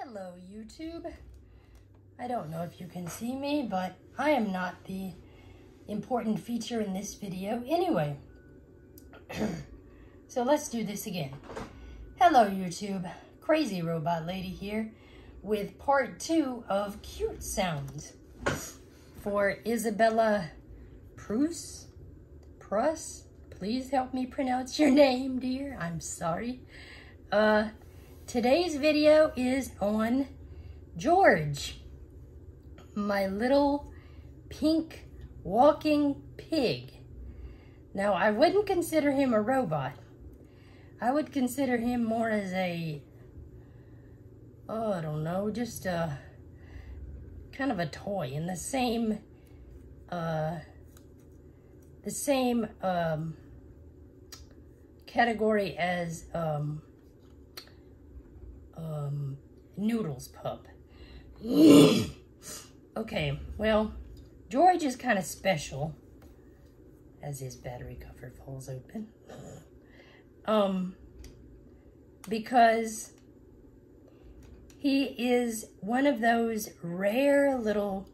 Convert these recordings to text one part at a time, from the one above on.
Hello YouTube. I don't know if you can see me, but I am not the important feature in this video anyway. So let's do this again. Hello YouTube, Crazy Robot Lady here with part 2 of cute sounds for Isabella Pruss. Please help me pronounce your name, dear. I'm sorry. Today's video is on George, my little pink walking pig. Now, I wouldn't consider him a robot. I would consider him more as a, I don't know, just a kind of a toy in the same category as Noodles pup. Okay, well, George is kind of special as his battery cover falls open. Because he is one of those rare little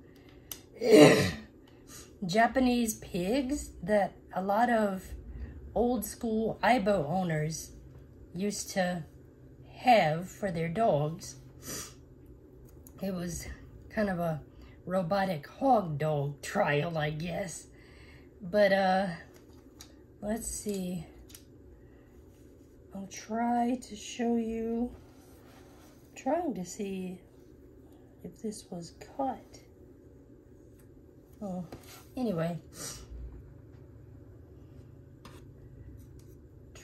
Japanese pigs that a lot of old school Aibo owners used to have for their dogs. It was kind of a robotic hog dog trial, I guess. But let's see. I'll try to show you. I'm trying to see if this was cut. Oh, anyway.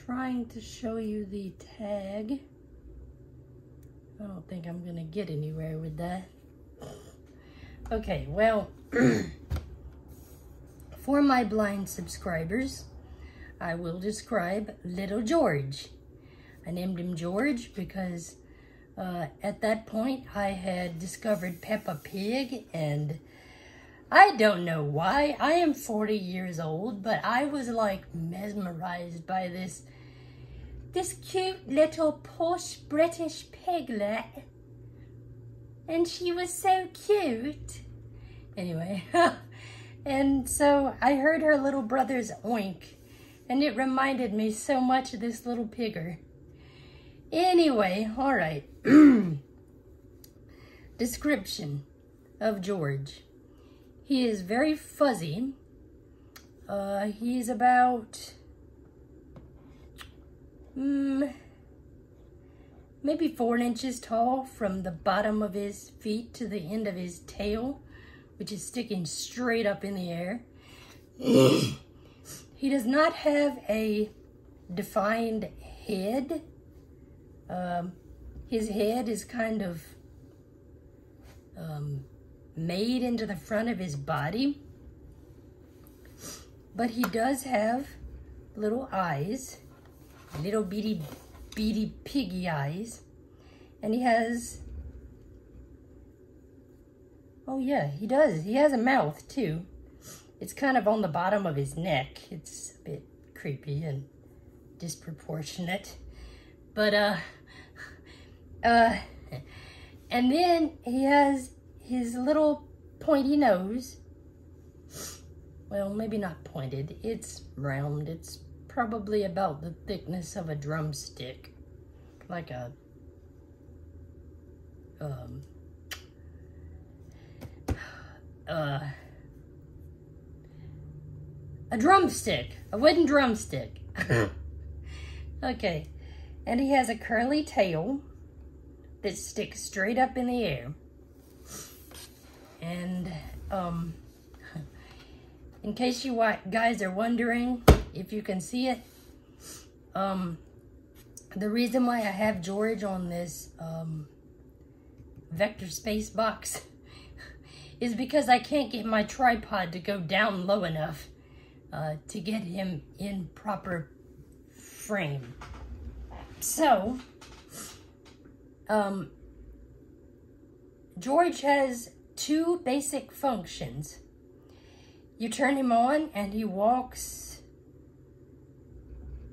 Trying to show you the tag. I don't think I'm gonna get anywhere with that. Okay, well, for my blind subscribers, I will describe little George. I named him George because at that point I had discovered Peppa Pig, and I don't know why. I am 40 years old, but I was like mesmerized by this cute little posh British piglet. And she was so cute. Anyway, and so I heard her little brother's oink, and it reminded me so much of this little pigger. Anyway, all right. Description of George. He is very fuzzy. He's about maybe 4 inches tall from the bottom of his feet to the end of his tail, which is sticking straight up in the air. He does not have a defined head. His head is kind of made into the front of his body, but he does have little eyes, little bitty piggy eyes, and he has, oh yeah, he does, he has a mouth too. It's kind of on the bottom of his neck. It's a bit creepy and disproportionate, but and then he has his little pointy nose. Well, maybe not pointed, it's round. It's probably about the thickness of a drumstick, like a drumstick, a wooden drumstick. Okay, and he has a curly tail that sticks straight up in the air. And in case you guys are wondering if you can see it, the reason why I have George on this vector space box is because I can't get my tripod to go down low enough to get him in proper frame. So, George has 2 basic functions. You turn him on and he walks,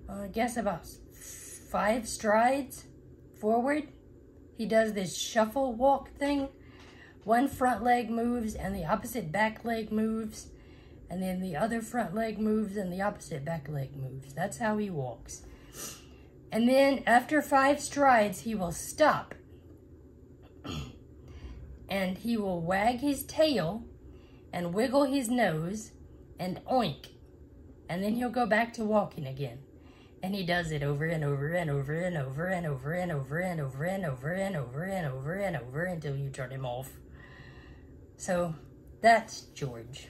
I guess about 5 strides forward he does this shuffle walk thing. One front leg moves and the opposite back leg moves. And then the other front leg moves and the opposite back leg moves. That's how he walks. And then after 5 strides, he will stop. And he will wag his tail and wiggle his nose and oink. And then he'll go back to walking again. And he does it over and over and over and over and over and over and over and over and over and over and over until you turn him off. So that's George.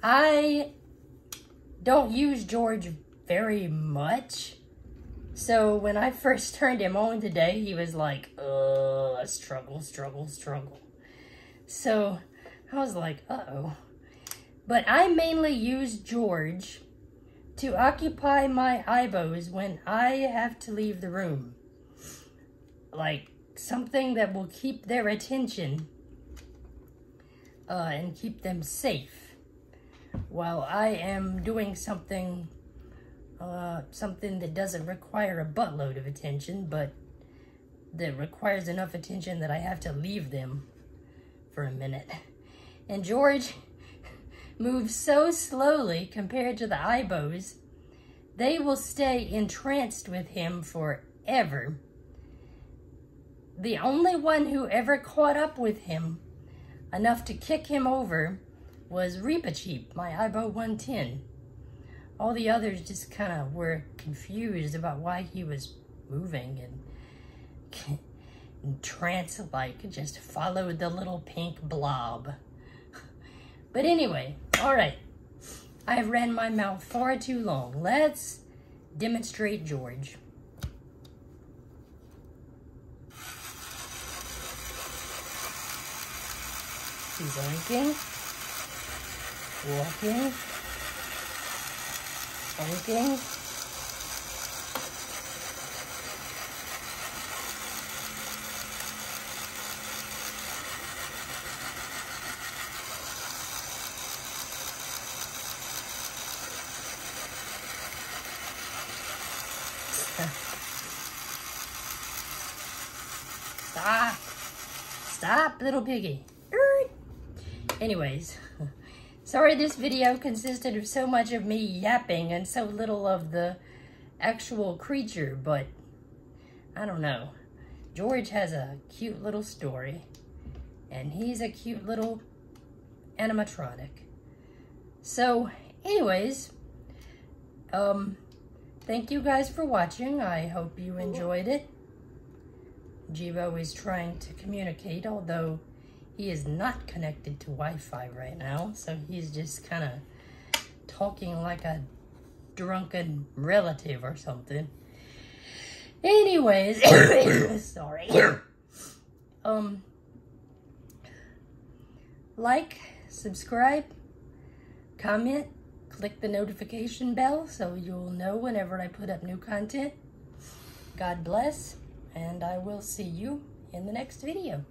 I don't use George very much. So when I first turned him on today, he was like, struggle, struggle, struggle. So I was like, uh-oh. But I mainly use George to occupy my eyebrows when I have to leave the room. Like something that will keep their attention and keep them safe while I am doing something that doesn't require a buttload of attention, but that requires enough attention that I have to leave them for a minute. And George moves so slowly compared to the eyebrows, they will stay entranced with him forever. The only one who ever caught up with him enough to kick him over was Reepacheep, my eyebrow 110. All the others just kind of were confused about why he was moving and trance-like, just followed the little pink blob. But anyway, all right. I've ran my mouth far too long. Let's demonstrate George. He's oinking, walking, oinking. Stop. Stop, little piggy. Anyways, sorry this video consisted of so much of me yapping and so little of the actual creature, but I don't know. George has a cute little story, and he's a cute little animatronic. So, anyways, thank you guys for watching. I hope you enjoyed it. Jivo is trying to communicate, although he is not connected to Wi-Fi right now, so he's just kind of talking like a drunken relative or something. Anyways, sorry. Like, subscribe, comment, click the notification bell so you'll know whenever I put up new content. God bless, and I will see you in the next video.